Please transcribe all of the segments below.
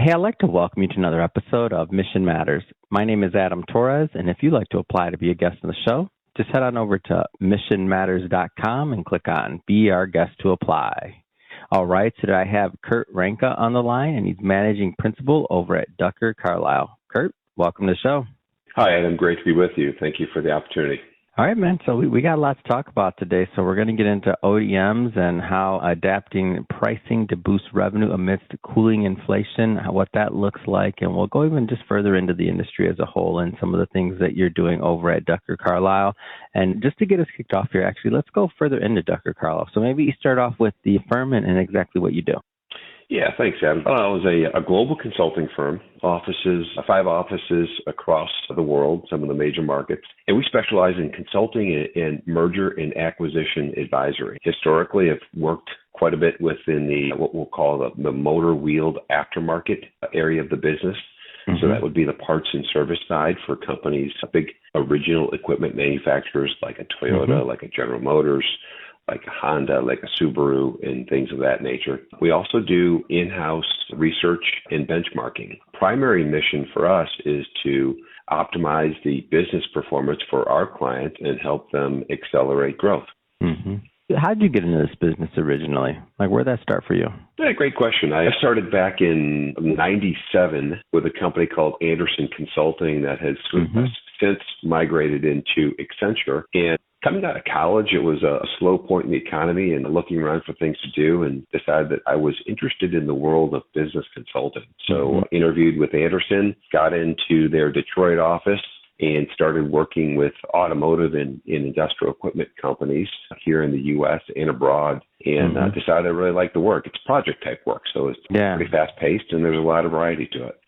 Hey, I'd like to welcome you to another episode of Mission Matters. My name is Adam Torres, and if you'd like to apply to be a guest on the show, just head on over to missionmatters.com and click on Be Our Guest to apply. All right, so I have Kurt Ranka on the line, and he's managing principal over at Ducker Carlisle. Kurt, welcome to the show. Hi, Adam. Great to be with you. Thank you for the opportunity. All right, man. So we got a lot to talk about today. So we're going to get into OEMs and how adapting pricing to boost revenue amidst cooling inflation, what that looks like. And we'll go even just further into the industry as a whole and some of the things that you're doing over at Ducker Carlisle. And just to get us kicked off here, actually, let's go further into Ducker Carlisle. So maybe you start off with the firm and exactly what you do. Yeah, thanks, Adam. It was a global consulting firm, 5 offices across the world, some of the major markets. And we specialize in consulting and merger and acquisition advisory. Historically, I've worked quite a bit within what we'll call the motor wheeled aftermarket area of the business. Mm-hmm. So that would be the parts and service side for companies, big original equipment manufacturers like a Toyota, like a General Motors, like a Honda, like a Subaru, and things of that nature. We also do in-house research and benchmarking. Primary mission for us is to optimize the business performance for our clients and help them accelerate growth. Mm-hmm. How did you get into this business originally? Like, where'd that start for you? Yeah, great question. I started back in 97 with a company called Anderson Consulting that has since migrated into Accenture. And coming out of college, it was a slow point in the economy and looking around for things to do, and decided that I was interested in the world of business consulting. So interviewed with Anderson, got into their Detroit office, and started working with automotive and industrial equipment companies here in the U.S. and abroad, and decided I really liked the work. It's project type work, so it's pretty fast paced, and there's a lot of variety to it.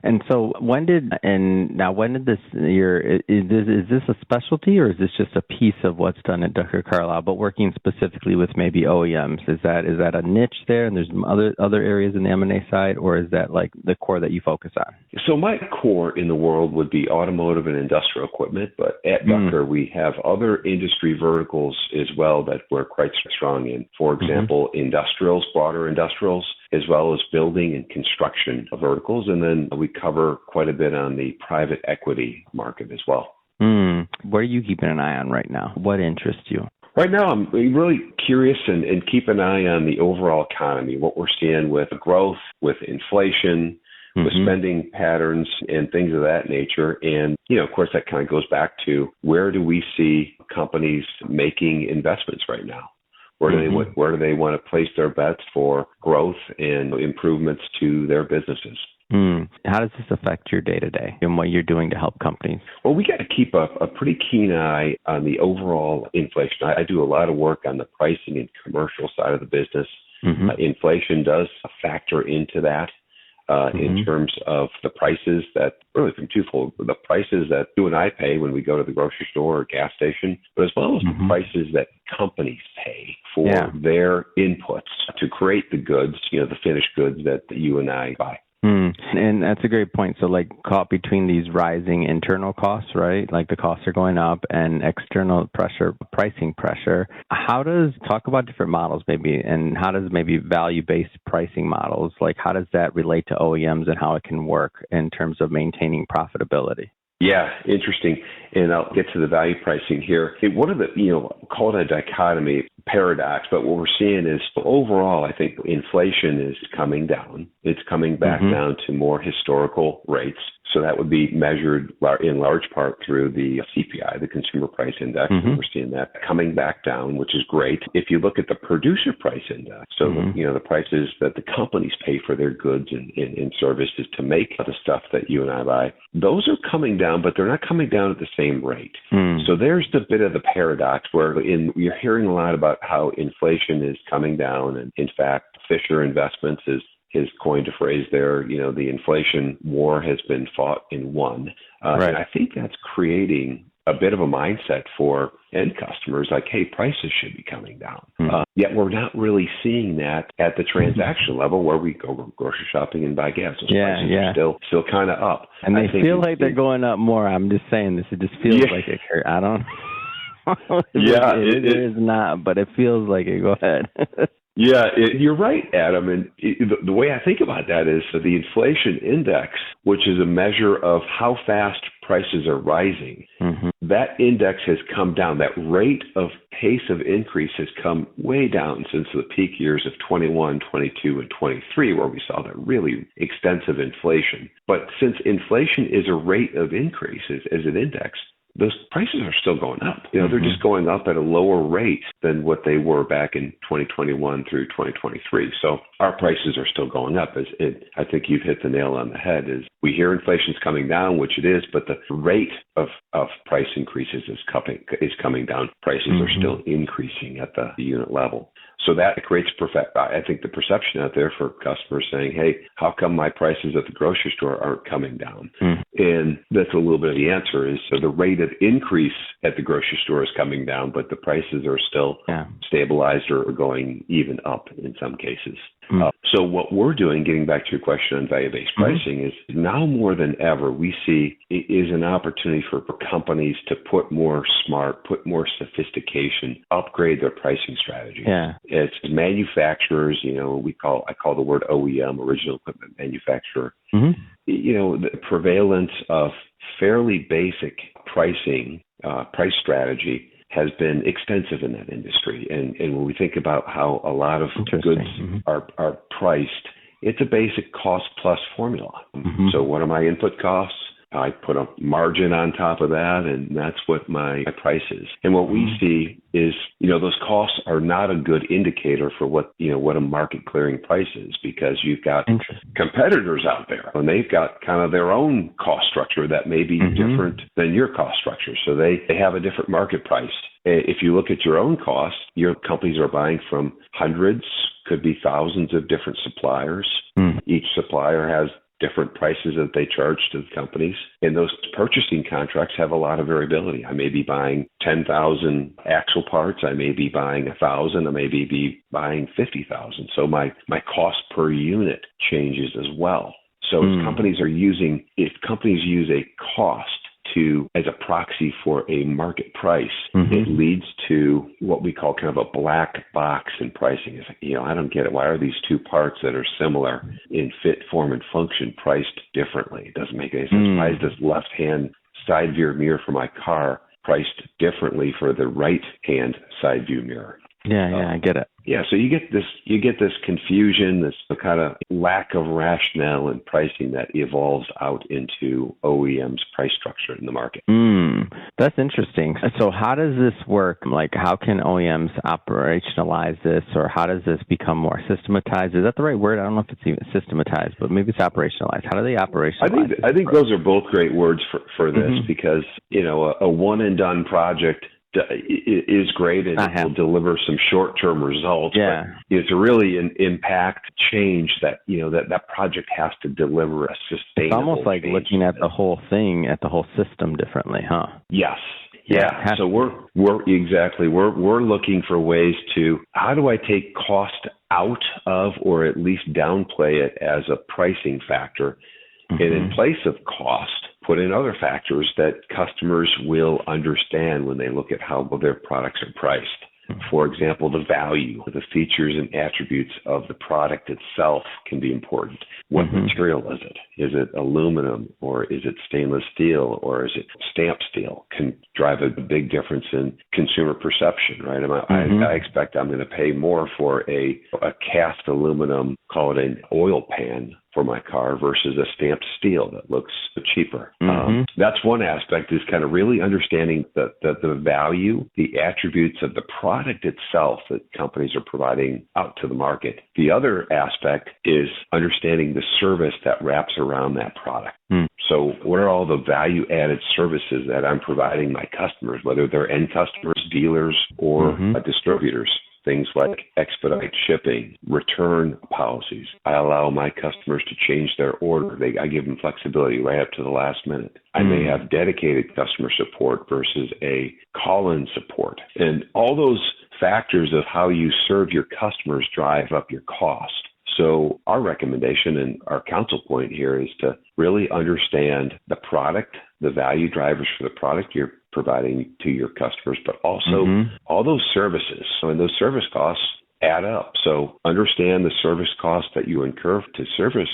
And so when did this is this a specialty, or is this just a piece of what's done at Ducker Carlisle, but working specifically with maybe OEMs? Is that a niche there, and there's other areas in the M&A side, or is that like the core that you focus on? So my core in the world would be automotive and industrial equipment, but at Ducker we have other industry verticals as well that we're quite strong in. For example, industrials, broader industrials, as well as building and construction verticals. And then we cover quite a bit on the private equity market as well. What are you keeping an eye on right now? What interests you? Right now, I'm really curious and keep an eye on the overall economy, what we're seeing with growth, with inflation, with spending patterns and things of that nature. And, of course, that kind of goes back to where do we see companies making investments right now? Where do they want to place their bets for growth and improvements to their businesses? How does this affect your day-to-day and what you're doing to help companies? Well, we got to keep a pretty keen eye on the overall inflation. I do a lot of work on the pricing and commercial side of the business. Inflation does factor into that. In terms of the prices that, really from twofold, the prices that you and I pay when we go to the grocery store or gas station, but as well as the prices that companies pay for their inputs to create the goods, the finished goods that you and I buy. And that's a great point. So like caught between these rising internal costs, right? Like the costs are going up and external pressure, pricing pressure. Talk about different models maybe, and how does maybe value-based pricing models, like how does that relate to OEMs and how it can work in terms of maintaining profitability? Yeah, interesting. And I'll get to the value pricing here. One of the, call it a dichotomy, paradox, but what we're seeing is overall, I think inflation is coming down. It's coming back down to more historical rates. So that would be measured in large part through the CPI, the Consumer Price Index. And we're seeing that coming back down, which is great. If you look at the Producer Price Index, so the prices that the companies pay for their goods and services to make the stuff that you and I buy, those are coming down, but they're not coming down at the same rate. So there's the bit of the paradox where you're hearing a lot about how inflation is coming down. And in fact, Fisher Investments has coined a phrase there, the inflation war has been fought and won. And I think that's creating a bit of a mindset for end customers, like, hey, prices should be coming down. Yet we're not really seeing that at the transaction level where we go grocery shopping and buy gas. Those prices are still kind of up. And they feel like they're going up more. I'm just saying this. It just feels like it. I don't know. It is not, but it feels like it. Go ahead. Yeah, you're right, Adam. And the way I think about that is the inflation index, which is a measure of how fast prices are rising. Mm-hmm. That index has come down. That rate of pace of increase has come way down since the peak years of 21, 22, and 23, where we saw that really extensive inflation. But since inflation is a rate of increase as an index, those prices are still going up. They're just going up at a lower rate than what they were back in 2021 through 2023. So our prices are still going up. I think you've hit the nail on the head. Is we hear inflation's coming down, which it is, but the rate of price increases is coming down. Prices are still increasing at the unit level. So that creates, I think, the perception out there for customers saying, hey, how come my prices at the grocery store aren't coming down? And that's a little bit of the answer is so the rate of increase at the grocery store is coming down, but the prices are still stabilized or going even up in some cases. So what we're doing, getting back to your question on value-based pricing, is now more than ever, we see is an opportunity for companies to put more sophistication, upgrade their pricing strategy. Yeah. It's manufacturers, I call the word OEM, original equipment manufacturer. The prevalence of fairly basic pricing, price strategy has been extensive in that industry. And when we think about how a lot of goods are priced, it's a basic cost plus formula. So what are my input costs? I put a margin on top of that, and that's what my price is. And what we see is, those costs are not a good indicator for what a market clearing price is, because you've got competitors out there, and they've got kind of their own cost structure that may be different than your cost structure. So they have a different market price. If you look at your own costs, your companies are buying from hundreds, could be thousands of different suppliers. Each supplier has different prices that they charge to the companies. And those purchasing contracts have a lot of variability. I may be buying 10,000 axle parts. I may be buying 1,000. I may be buying 50,000. So my cost per unit changes as well. So if companies use a cost as a proxy for a market price, it leads to what we call kind of a black box in pricing. It's like, I don't get it. Why are these two parts that are similar in fit, form, and function priced differently? It doesn't make any sense. Why is this left-hand side view mirror for my car priced differently for the right-hand side view mirror? Yeah, I get it. Yeah, so you get this confusion, this kind of lack of rationale in pricing that evolves out into OEM's price structure in the market. That's interesting. So how does this work? Like, how can OEMs operationalize this, or how does this become more systematized? Is that the right word? I don't know if it's even systematized, but maybe it's operationalized. How do they operationalize I think those are both great words for this, because, a one and done project is great and it will deliver some short-term results. Yeah. But to really impact change that project has to deliver a sustainable It's almost like change. Looking at the whole thing, at the whole system differently, huh? Yes. Yeah. So we're looking for ways to, how do I take cost out of, or at least downplay it as a pricing factor, and in place of cost, put in other factors that customers will understand when they look at how their products are priced. For example, the value, the features and attributes of the product itself can be important. What material is it? Is it aluminum, or is it stainless steel, or is it stamped steel? Can drive a big difference in consumer perception, right? I expect I'm going to pay more for a cast aluminum, call it an oil pan, for my car versus a stamped steel that looks cheaper. That's one aspect, is kind of really understanding the value, the attributes of the product itself that companies are providing out to the market. The other aspect is understanding the service that wraps around that product. So what are all the value-added services that I'm providing my customers, whether they're end customers, dealers, or distributors? Things like expedite shipping, return policies. I allow my customers to change their order. I give them flexibility right up to the last minute. I may have dedicated customer support versus a call-in support. And all those factors of how you serve your customers drive up your cost. So our recommendation and our counsel point here is to really understand the product, the value drivers for the product you're providing to your customers, but also all those services. So in those service costs, add up. So understand the service costs that you incur to service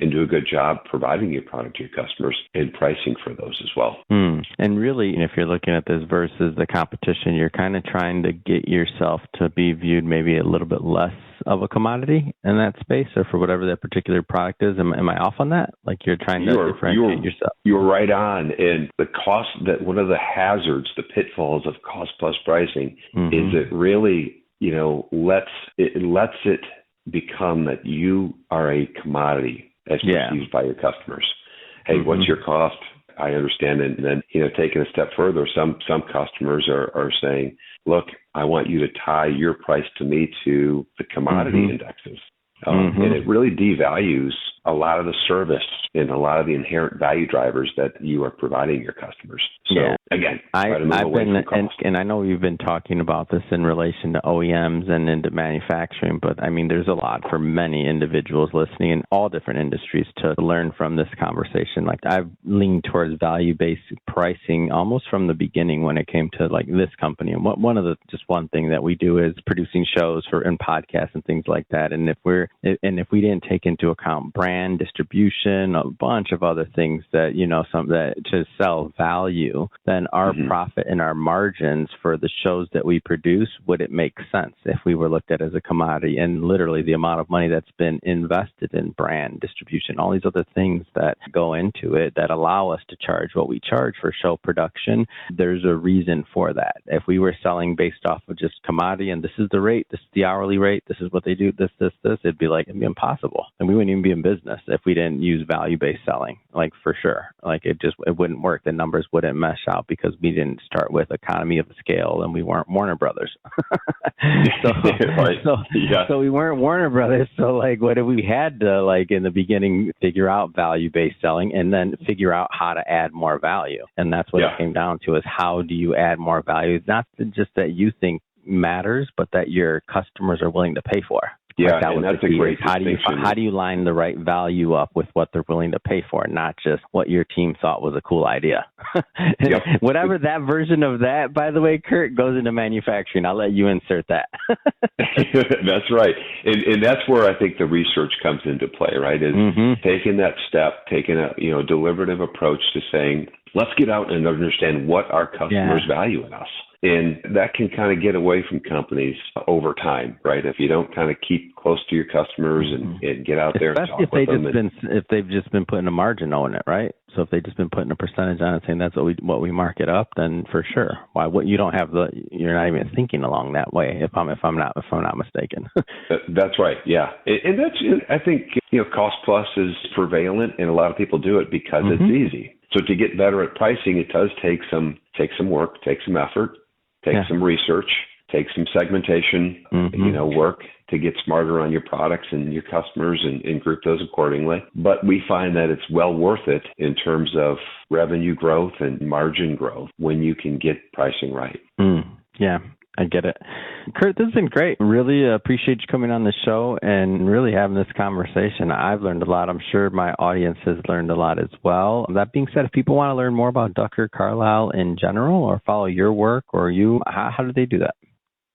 and do a good job providing your product to your customers and pricing for those as well. And really, if you're looking at this versus the competition, you're kind of trying to get yourself to be viewed maybe a little bit less of a commodity in that space, or for whatever that particular product is. Am I off on that? Like you're trying to differentiate yourself? You're right on. And the cost, that one of the hazards, the pitfalls of cost plus pricing is it really, lets it become that you are a commodity as perceived by your customers. Hey, what's your cost? I understand. And then, taking a step further, some customers are saying, look, I want you to tie your price to me to the commodity indexes. And it really devalues a lot of the service and a lot of the inherent value drivers that you are providing your customers. So again, I've been, and I know you've been talking about this in relation to OEMs and into manufacturing, but I mean, there's a lot for many individuals listening in all different industries to learn from this conversation. Like I've leaned towards value-based pricing almost from the beginning when it came to like this company. And one thing that we do is producing shows and podcasts and things like that. And if we didn't take into account brand distribution, a bunch of other things that, to sell value, then our profit and our margins for the shows that we produce, would it make sense if we were looked at as a commodity? And literally the amount of money that's been invested in brand distribution, all these other things that go into it that allow us to charge what we charge for show production, there's a reason for that. If we were selling based off of just commodity and this is the rate, this is the hourly rate, this is what they do, this, it'd be impossible. And we wouldn't even be in business if we didn't use value-based selling, like for sure. Like it wouldn't work. The numbers wouldn't mesh out because we didn't start with economy of scale and we weren't Warner Brothers. So we weren't Warner Brothers. So like what if we had to like in the beginning figure out value-based selling and then figure out how to add more value? And that's what it came down to, is how do you add more value? It's not just that you think matters, but that your customers are willing to pay for. Yeah, and that's a great distinction. How do you line the right value up with what they're willing to pay for, not just what your team thought was a cool idea? Whatever that version of that, by the way, Kurt, goes into manufacturing. I'll let you insert that. That's right. And that's where I think the research comes into play, right? Is taking that step, taking a deliberative approach to saying, let's get out and understand what our customers value in us. And that can kind of get away from companies over time, right? If you don't kind of keep close to your customers and get out there and talk with them. If they've just been putting a margin on it, right? So if they've just been putting a percentage on it, saying that's what we mark it up, then for sure. You're not even thinking along that way. If I'm not mistaken. That's right. Yeah, and that's, I think, cost plus is prevalent, and a lot of people do it because it's easy. So to get better at pricing, it does take some work, take some effort. Take some research, take some segmentation, work to get smarter on your products and your customers and group those accordingly. But we find that it's well worth it in terms of revenue growth and margin growth when you can get pricing right. Yeah, I get it. Kurt, this has been great. Really appreciate you coming on the show and really having this conversation. I've learned a lot. I'm sure my audience has learned a lot as well. That being said, if people want to learn more about Ducker Carlisle in general or follow your work or you, how do they do that?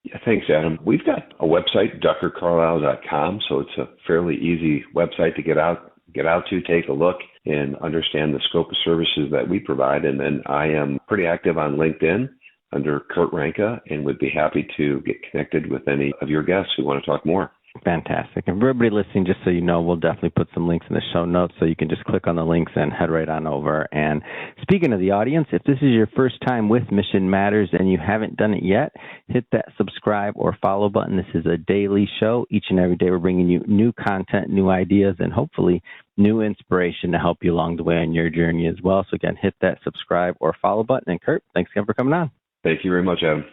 Yeah, thanks, Adam. We've got a website, duckercarlisle.com, so it's a fairly easy website to get out to, take a look, and understand the scope of services that we provide. And then I am pretty active on LinkedIn under Kurt Ranka, and would be happy to get connected with any of your guests who want to talk more. Fantastic. And for everybody listening, just so you know, we'll definitely put some links in the show notes so you can just click on the links and head right on over. And speaking of the audience, if this is your first time with Mission Matters and you haven't done it yet, hit that subscribe or follow button. This is a daily show. Each and every day we're bringing you new content, new ideas, and hopefully new inspiration to help you along the way on your journey as well. So again, hit that subscribe or follow button. And Kurt, thanks again for coming on. Thank you very much, Adam.